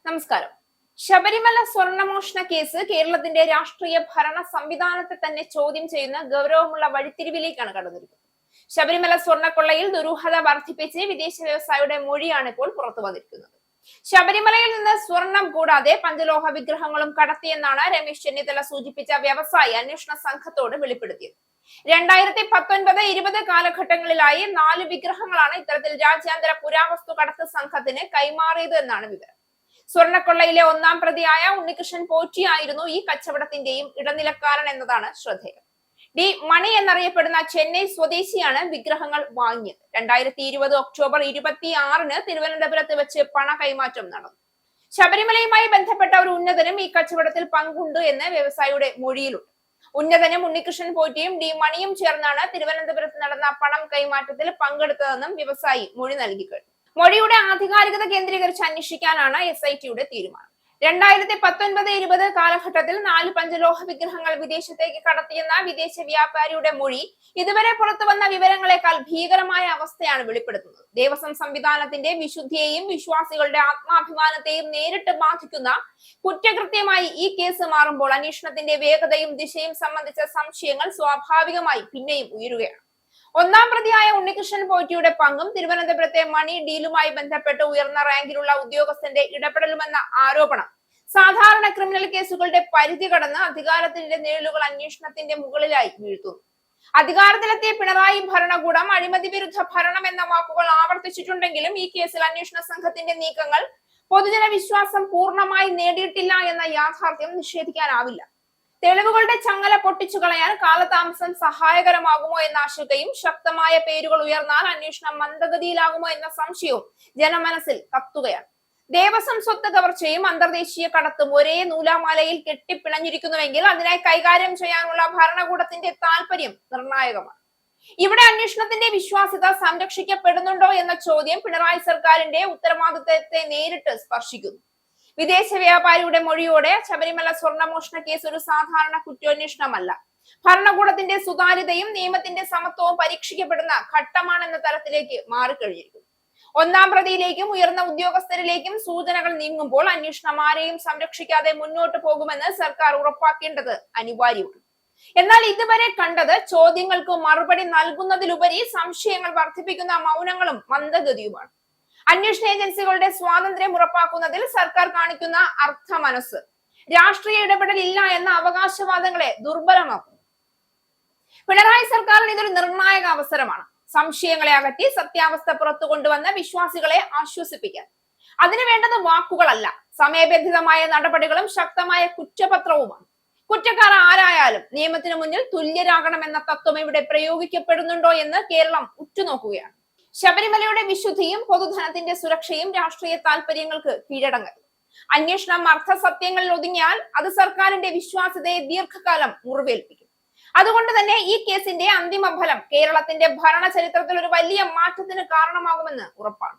നമസ്കാരം. ശബരിമല സ്വർണമോഷണ കേസ് കേരളത്തിന്റെ രാഷ്ട്രീയ ഭരണ സംവിധാനത്തെ തന്നെ ചോദ്യം ചെയ്യുന്ന ഗൗരവമുള്ള വഴിത്തിരിവിലേക്കാണ് കടന്നിരിക്കുന്നത്. ശബരിമല സ്വർണ്ണക്കൊള്ളയിൽ ദുരൂഹത വർദ്ധിപ്പിച്ച് വിദേശ വ്യവസായിയുടെ മൊഴിയാണ് ഇപ്പോൾ പുറത്തു വന്നിരിക്കുന്നത്. ശബരിമലയിൽ നിന്ന് സ്വർണം കൂടാതെ പഞ്ചലോഹ വിഗ്രഹങ്ങളും കടത്തിയെന്നാണ് രമേശ് ചെന്നിത്തല സൂചിപ്പിച്ച വ്യവസായി അന്വേഷണ സംഘത്തോട് വെളിപ്പെടുത്തിയത്. 2019-20 കാലഘട്ടങ്ങളിലായി 4 വിഗ്രഹങ്ങളാണ് ഇത്തരത്തിൽ രാജ്യാന്തര പുരാവസ്തു കടത്ത് സംഘത്തിന് കൈമാറിയത് എന്നാണ് വിവരം. സ്വർണ്ണക്കൊള്ളയിലെ ഒന്നാം പ്രതിയായ ഉണ്ണികൃഷ്ണൻ പോറ്റിയായിരുന്നു ഈ കച്ചവടത്തിന്റെയും ഇടനിലക്കാരൻ എന്നതാണ് ശ്രദ്ധേയം. ഡി മണി എന്നറിയപ്പെടുന്ന ചെന്നൈ സ്വദേശിയാണ് വിഗ്രഹങ്ങൾ വാങ്ങിയത്. 2020 ഒക്ടോബർ 26-ന് തിരുവനന്തപുരത്ത് വെച്ച് പണ കൈമാറ്റം നടന്നു. ശബരിമലയുമായി ബന്ധപ്പെട്ട ഒരു ഉന്നതനും ഈ കച്ചവടത്തിൽ പങ്കുണ്ട് എന്ന് വ്യവസായിയുടെ മൊഴിയിലുണ്ട്. ഉന്നതനും ഉണ്ണികൃഷ്ണൻ പോറ്റിയും ഡി മണിയും ചേർന്നാണ് തിരുവനന്തപുരത്ത് നടന്ന പണം കൈമാറ്റത്തിൽ പങ്കെടുത്തതെന്നും വ്യവസായി മൊഴി നൽകി കഴിഞ്ഞു. മൊഴിയുടെ ആധികാരികത കേന്ദ്രീകരിച്ച് അന്വേഷിക്കാനാണ് SITയുടെ തീരുമാനം. 2019-20 കാലഘട്ടത്തിൽ 4 പഞ്ചലോഹ വിഗ്രഹങ്ങൾ വിദേശത്തേക്ക് കടത്തിയെന്ന വിദേശ വ്യാപാരിയുടെ മൊഴി ഇതുവരെ പുറത്തുവന്ന വിവരങ്ങളെക്കാൾ ഭീകരമായ അവസ്ഥയാണ് വെളിപ്പെടുത്തുന്നത്. ദേവസ്വം സംവിധാനത്തിന്റെ വിശുദ്ധിയെയും വിശ്വാസികളുടെ ആത്മാഭിമാനത്തെയും നേരിട്ട് ബാധിക്കുന്ന കുറ്റകൃത്യമായി ഈ കേസ് മാറുമ്പോൾ അന്വേഷണത്തിന്റെ വേഗതയും ദിശയും സംബന്ധിച്ച സംശയങ്ങൾ സ്വാഭാവികമായി പിന്നെയും ഉയരുകയാണ്. ഒന്നാം പ്രതിയായ ഉണ്ണികൃഷ്ണൻ പോറ്റിയുടെ പങ്കും തിരുവനന്തപുരത്തെ മണി ഡീലുമായി ബന്ധപ്പെട്ട് ഉയർന്ന റാങ്കിലുള്ള ഉദ്യോഗസ്ഥന്റെ ഇടപെടലുമെന്ന ആരോപണം സാധാരണ ക്രിമിനൽ കേസുകളുടെ പരിധി കടന്ന് അധികാരത്തിന്റെ നിഴലുകൾ അന്വേഷണത്തിന്റെ മുകളിലായി വീഴ്ത്തുന്നു. അധികാരത്തിലെത്തിയ പിണറായി ഭരണകൂടം അഴിമതി വിരുദ്ധ ഭരണം എന്ന വാക്കുകൾ ആവർത്തിച്ചിട്ടുണ്ടെങ്കിലും ഈ കേസിൽ അന്വേഷണ സംഘത്തിന്റെ നീക്കങ്ങൾ പൊതുജന വിശ്വാസം പൂർണ്ണമായി നേടിയിട്ടില്ല എന്ന യാഥാർത്ഥ്യം നിഷേധിക്കാനാവില്ല. തെളിവുകളുടെ ചങ്ങല പൊട്ടിച്ചു കളയാൻ കാലതാമസം സഹായകരമാകുമോ എന്ന ആശങ്കയും ശക്തമായ പേരുകൾ ഉയർന്നാൽ അന്വേഷണം മന്ദഗതിയിലാകുമോ എന്ന സംശയവും ജനമനസ്സിൽ കത്തുകയാണ്. ദേവസ്വം സ്വത്ത് കവർച്ചയും അന്തർദേശീയ കടത്തും ഒരേ നൂലാമാലയിൽ കെട്ടിപ്പിണഞ്ഞിരിക്കുന്നുവെങ്കിൽ അതിനായി കൈകാര്യം ചെയ്യാനുള്ള ഭരണകൂടത്തിന്റെ താല്പര്യം നിർണായകമാണ്. ഇവിടെ അന്വേഷണത്തിന്റെ വിശ്വാസ്യത സംരക്ഷിക്കപ്പെടുന്നുണ്ടോ എന്ന ചോദ്യം പിണറായി സർക്കാരിന്റെ ഉത്തരവാദിത്തത്തെ നേരിട്ട് സ്പർശിക്കുന്നു. വിദേശ വ്യാപാരിയുടെ മൊഴിയോടെ ശബരിമല സ്വർണ്ണമോഷണ കേസ് ഒരു സാധാരണ കുറ്റാന്വേഷണമല്ല. ഭരണകൂടത്തിന്റെ സുതാര്യതയും നിയമത്തിന്റെ സമത്വവും പരീക്ഷിക്കപ്പെടുന്ന ഘട്ടമാണെന്ന തലത്തിലേക്ക് മാറിക്കഴിഞ്ഞിരിക്കുന്നു. ഒന്നാം പ്രതിയിലേക്കും ഉയർന്ന ഉദ്യോഗസ്ഥരിലേക്കും സൂചനകൾ നീങ്ങുമ്പോൾ അന്വേഷണം ആരെയും സംരക്ഷിക്കാതെ മുന്നോട്ട് പോകുമെന്ന് സർക്കാർ ഉറപ്പാക്കേണ്ടത് അനിവാര്യമാണ്. എന്നാൽ ഇതുവരെ കണ്ടത് ചോദ്യങ്ങൾക്ക് മറുപടി നൽകുന്നതിലുപരി സംശയങ്ങൾ വർദ്ധിപ്പിക്കുന്ന മൗനങ്ങളും മന്ദഗതിയുമാണ്. അന്വേഷണ ഏജൻസികളുടെ സ്വാതന്ത്ര്യം ഉറപ്പാക്കുന്നതിൽ സർക്കാർ കാണിക്കുന്ന അർത്ഥ മനസ്സ് രാഷ്ട്രീയ ഇടപെടൽ ഇല്ല എന്ന അവകാശവാദങ്ങളെ ദുർബലമാക്കുന്നു. പിണറായി സർക്കാരിന് ഇതൊരു നിർണായക അവസരമാണ്. സംശയങ്ങളെ അകറ്റി സത്യാവസ്ഥ പുറത്തു കൊണ്ടുവന്ന വിശ്വാസികളെ ആശ്വസിപ്പിക്കാൻ. അതിനു വേണ്ടത് വാക്കുകളല്ല, സമയബന്ധിതമായ നടപടികളും ശക്തമായ കുറ്റപത്രവുമാണ്. കുറ്റക്കാർ ആരായാലും നിയമത്തിന് മുന്നിൽ തുല്യരാകണമെന്ന തത്വം ഇവിടെ പ്രയോഗിക്കപ്പെടുന്നുണ്ടോ എന്ന് കേരളം ഉറ്റുനോക്കുകയാണ്. ശബരിമലയുടെ വിശുദ്ധിയും പൊതുധനത്തിന്റെ സുരക്ഷയും രാഷ്ട്രീയ താല്പര്യങ്ങൾക്ക് കീഴടങ്ങരുത്. അന്വേഷണം അർത്ഥസത്യങ്ങളിൽ ഒതുങ്ങിയാൽ അത് സർക്കാരിന്റെ വിശ്വാസ്യതയെ ദീർഘകാലം മുറിവേൽപ്പിക്കും. അതുകൊണ്ട് തന്നെ ഈ കേസിന്റെ അന്തിമ ഫലം കേരളത്തിന്റെ ഭരണ ചരിത്രത്തിൽ ഒരു വലിയ മാറ്റത്തിന് കാരണമാകുമെന്ന് ഉറപ്പാണ്.